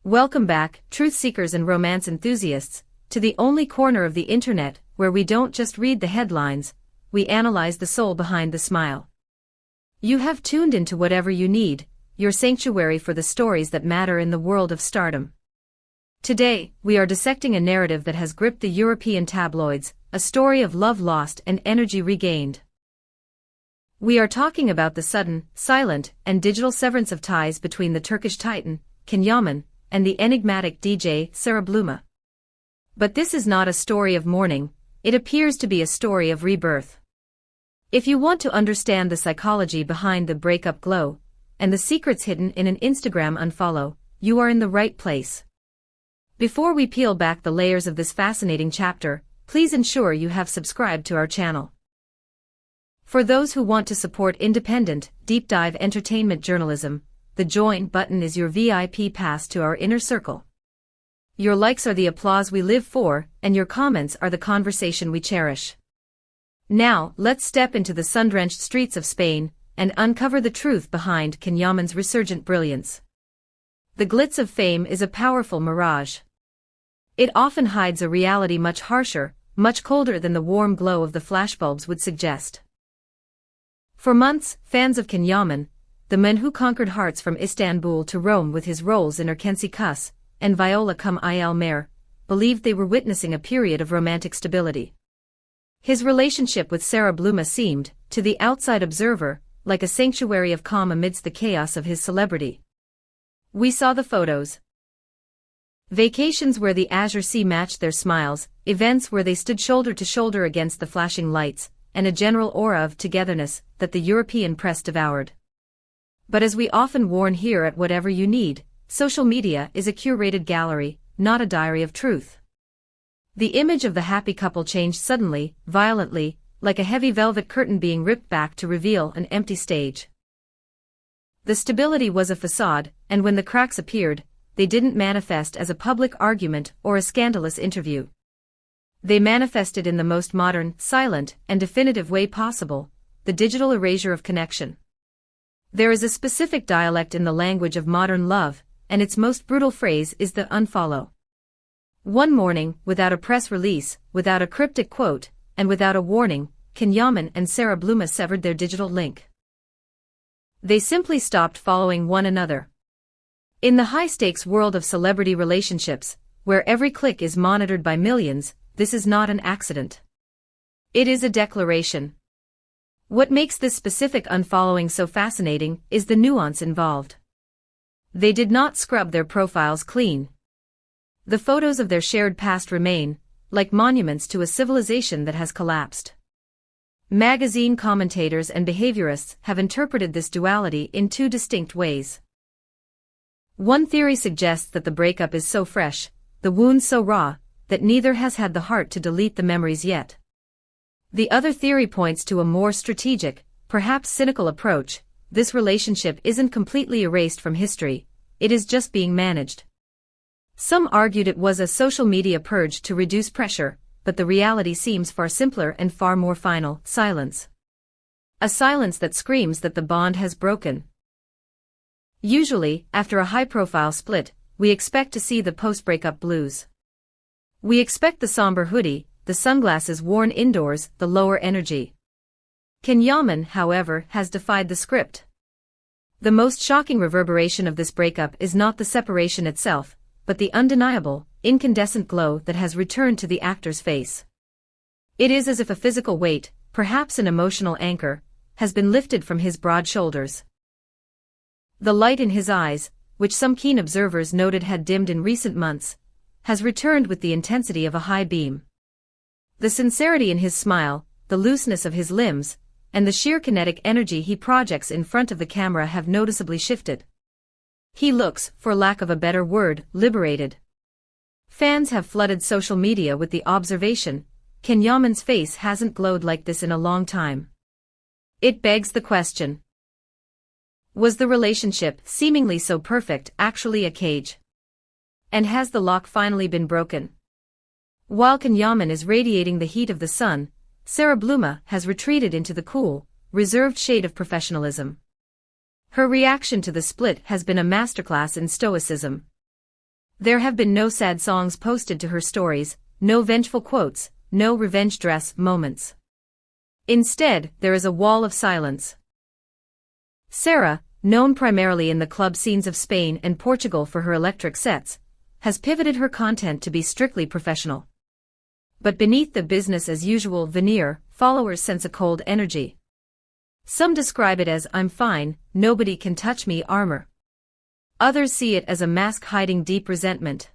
Welcome back, truth seekers and romance enthusiasts, to the only corner of the internet where we don't just read the headlines, we analyze the soul behind the smile. You have tuned into whatever you need, your sanctuary for the stories that matter in the world of stardom. Today, we are dissecting a narrative that has gripped the European tabloids, a story of love lost and energy regained. We are talking about the sudden, silent, and digital severance of ties between the Turkish titan, Kenyammen, and the enigmatic DJ, Sara Bluma. But this is not a story of mourning, it appears to be a story of rebirth. If you want to understand the psychology behind the breakup glow, and the secrets hidden in an Instagram unfollow, you are in the right place. Before we peel back the layers of this fascinating chapter, please ensure you have subscribed to our channel. For those who want to support independent, deep-dive entertainment journalism, the join button is your VIP pass to our inner circle. Your likes are the applause we live for, and your comments are the conversation we cherish. Now, let's step into the sun-drenched streets of Spain and uncover the truth behind Kenyammen's resurgent brilliance. The glitz of fame is a powerful mirage. It often hides a reality much harsher, much colder than the warm glow of the flashbulbs would suggest. For months, fans of Kenyammen, the man who conquered hearts from Istanbul to Rome with his roles in Erkenci Kus and Viola Come Il Mare, believed they were witnessing a period of romantic stability. His relationship with Sara Bluma seemed, to the outside observer, like a sanctuary of calm amidst the chaos of his celebrity. We saw the photos. Vacations where the azure sea matched their smiles, events where they stood shoulder to shoulder against the flashing lights, and a general aura of togetherness that the European press devoured. But as we often warn here at Whatever You Need, social media is a curated gallery, not a diary of truth. The image of the happy couple changed suddenly, violently, like a heavy velvet curtain being ripped back to reveal an empty stage. The stability was a facade, and when the cracks appeared, they didn't manifest as a public argument or a scandalous interview. They manifested in the most modern, silent, and definitive way possible, the digital erasure of connection. There is a specific dialect in the language of modern love, and its most brutal phrase is the unfollow. One morning, without a press release, without a cryptic quote, and without a warning, Kenyammen and Sara Bluma severed their digital link. They simply stopped following one another. In the high-stakes world of celebrity relationships, where every click is monitored by millions, this is not an accident. It is a declaration. What makes this specific unfollowing so fascinating is the nuance involved. They did not scrub their profiles clean. The photos of their shared past remain, like monuments to a civilization that has collapsed. Magazine commentators and behaviorists have interpreted this duality in two distinct ways. One theory suggests that the breakup is so fresh, the wound so raw, that neither has had the heart to delete the memories yet. The other theory points to a more strategic, perhaps cynical approach. This relationship isn't completely erased from history, it is just being managed. Some argued it was a social media purge to reduce pressure, but the reality seems far simpler and far more final: silence. A silence that screams that the bond has broken. Usually, after a high-profile split, we expect to see the post-breakup blues. We expect the somber hoodie, the sunglasses worn indoors, the lower energy. Kenyammen, however, has defied the script. The most shocking reverberation of this breakup is not the separation itself, but the undeniable, incandescent glow that has returned to the actor's face. It is as if a physical weight, perhaps an emotional anchor, has been lifted from his broad shoulders. The light in his eyes, which some keen observers noted had dimmed in recent months, has returned with the intensity of a high beam. The sincerity in his smile, the looseness of his limbs, and the sheer kinetic energy he projects in front of the camera have noticeably shifted. He looks, for lack of a better word, liberated. Fans have flooded social media with the observation, Kenyammen's face hasn't glowed like this in a long time. It begs the question. Was the relationship, seemingly so perfect, actually a cage? And has the lock finally been broken? While Kenyammen is radiating the heat of the sun, Sara Bluma has retreated into the cool, reserved shade of professionalism. Her reaction to the split has been a masterclass in stoicism. There have been no sad songs posted to her stories, no vengeful quotes, no revenge dress moments. Instead, there is a wall of silence. Sara, known primarily in the club scenes of Spain and Portugal for her electric sets, has pivoted her content to be strictly professional. But beneath the business-as-usual veneer, followers sense a cold energy. Some describe it as "I'm fine, nobody can touch me" armor. Others see it as a mask hiding deep resentment.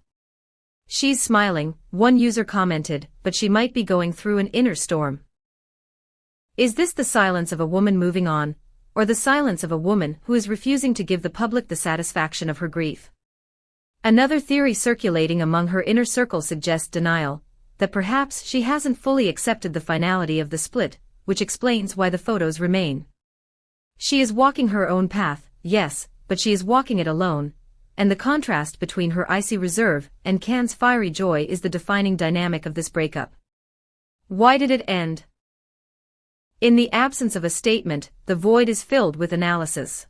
"She's smiling," one user commented, "but she might be going through an inner storm." Is this the silence of a woman moving on, or the silence of a woman who is refusing to give the public the satisfaction of her grief? Another theory circulating among her inner circle suggests denial, that perhaps she hasn't fully accepted the finality of the split, which explains why the photos remain. She is walking her own path, yes, but she is walking it alone, and the contrast between her icy reserve and Can's fiery joy is the defining dynamic of this breakup. Why did it end? In the absence of a statement, the void is filled with analysis.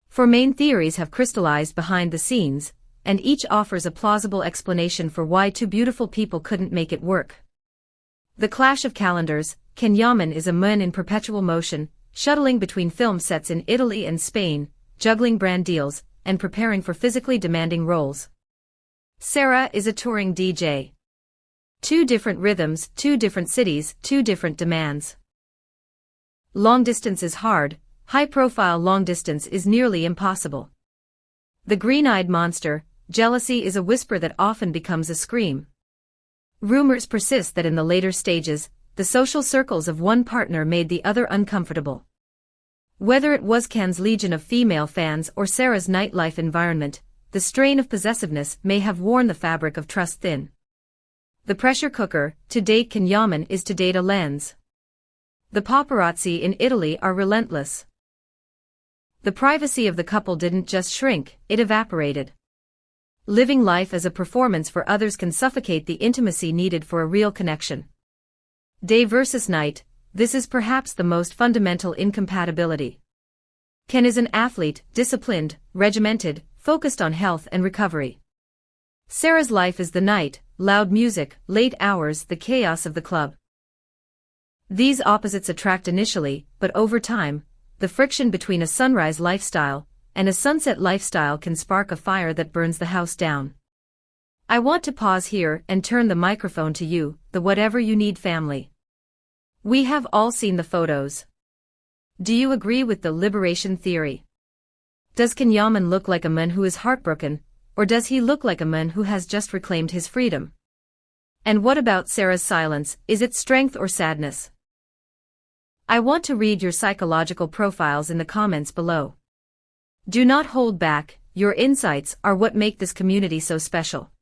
Four main theories have crystallized behind the scenes, and each offers a plausible explanation for why two beautiful people couldn't make it work. The clash of calendars. Kenyammen is a man in perpetual motion, shuttling between film sets in Italy and Spain, juggling brand deals, and preparing for physically demanding roles. Sara is a touring DJ. Two different rhythms, two different cities, two different demands. Long distance is hard, high-profile long distance is nearly impossible. The green-eyed monster, jealousy is a whisper that often becomes a scream. Rumors persist that in the later stages, the social circles of one partner made the other uncomfortable. Whether it was Can's legion of female fans or Sara's nightlife environment, the strain of possessiveness may have worn the fabric of trust thin. The pressure cooker, to date Kenyammen is to date a lens. The paparazzi in Italy are relentless. The privacy of the couple didn't just shrink, it evaporated. Living life as a performance for others can suffocate the intimacy needed for a real connection. Day versus night, this is perhaps the most fundamental incompatibility. Ken is an athlete, disciplined, regimented, focused on health and recovery. Sara's life is the night, loud music, late hours, the chaos of the club. These opposites attract initially, but over time, the friction between a sunrise lifestyle and a sunset lifestyle can spark a fire that burns the house down. I want to pause here and turn the microphone to you, the whatever you need family. We have all seen the photos. Do you agree with the liberation theory? Does Kenyammen look like a man who is heartbroken, or does he look like a man who has just reclaimed his freedom? And what about Sara's silence, is it strength or sadness? I want to read your psychological profiles in the comments below. Do not hold back, your insights are what make this community so special.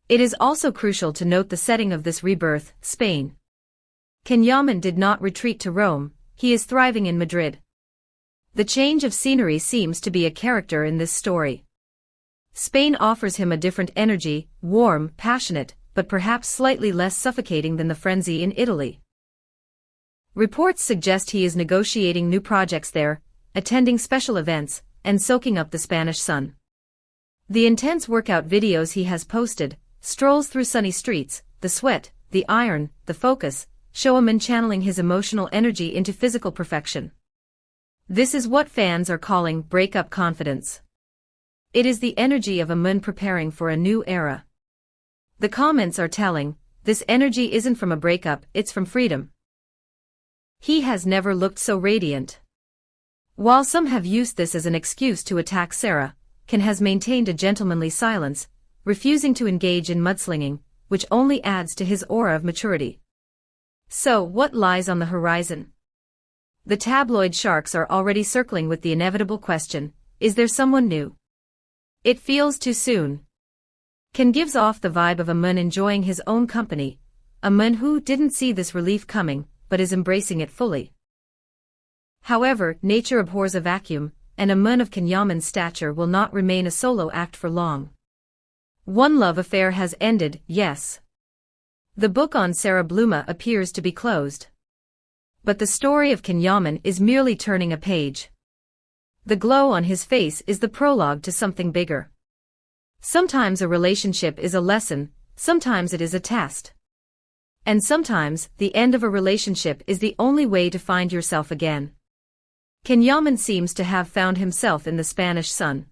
It is also crucial to note the setting of this rebirth, Spain. Kenyammen did not retreat to Rome, he is thriving in Madrid. The change of scenery seems to be a character in this story. Spain offers him a different energy, warm, passionate, but perhaps slightly less suffocating than the frenzy in Italy. Reports suggest he is negotiating new projects there, attending special events, and soaking up the Spanish sun. The intense workout videos he has posted, strolls through sunny streets, the sweat, the iron, the focus, show a man channeling his emotional energy into physical perfection. This is what fans are calling breakup confidence. It is the energy of a man preparing for a new era. The comments are telling, this energy isn't from a breakup, it's from freedom. He has never looked so radiant. While some have used this as an excuse to attack Sara, Ken has maintained a gentlemanly silence, refusing to engage in mudslinging, which only adds to his aura of maturity. So, what lies on the horizon? The tabloid sharks are already circling with the inevitable question, is there someone new? It feels too soon. Ken gives off the vibe of a man enjoying his own company, a man who didn't see this relief coming, but is embracing it fully. However, nature abhors a vacuum, and a man of Kenyammen's stature will not remain a solo act for long. One love affair has ended, yes. The book on Sara Bluma appears to be closed. But the story of Kenyammen is merely turning a page. The glow on his face is the prologue to something bigger. Sometimes a relationship is a lesson, sometimes it is a test. And sometimes, the end of a relationship is the only way to find yourself again. Kenyammen seems to have found himself in the Spanish sun.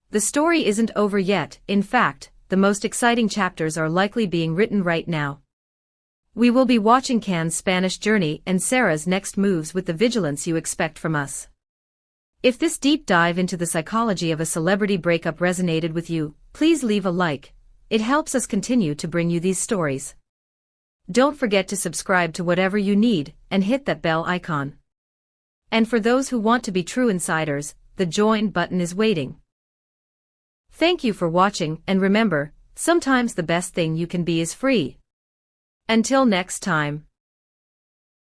The story isn't over yet, in fact, the most exciting chapters are likely being written right now. We will be watching Can's Spanish journey and Sara's next moves with the vigilance you expect from us. If this deep dive into the psychology of a celebrity breakup resonated with you, please leave a like. It helps us continue to bring you these stories. Don't forget to subscribe to whatever you need and hit that bell icon. And for those who want to be true insiders, the join button is waiting. Thank you for watching, and remember, sometimes the best thing you can be is free. Until next time.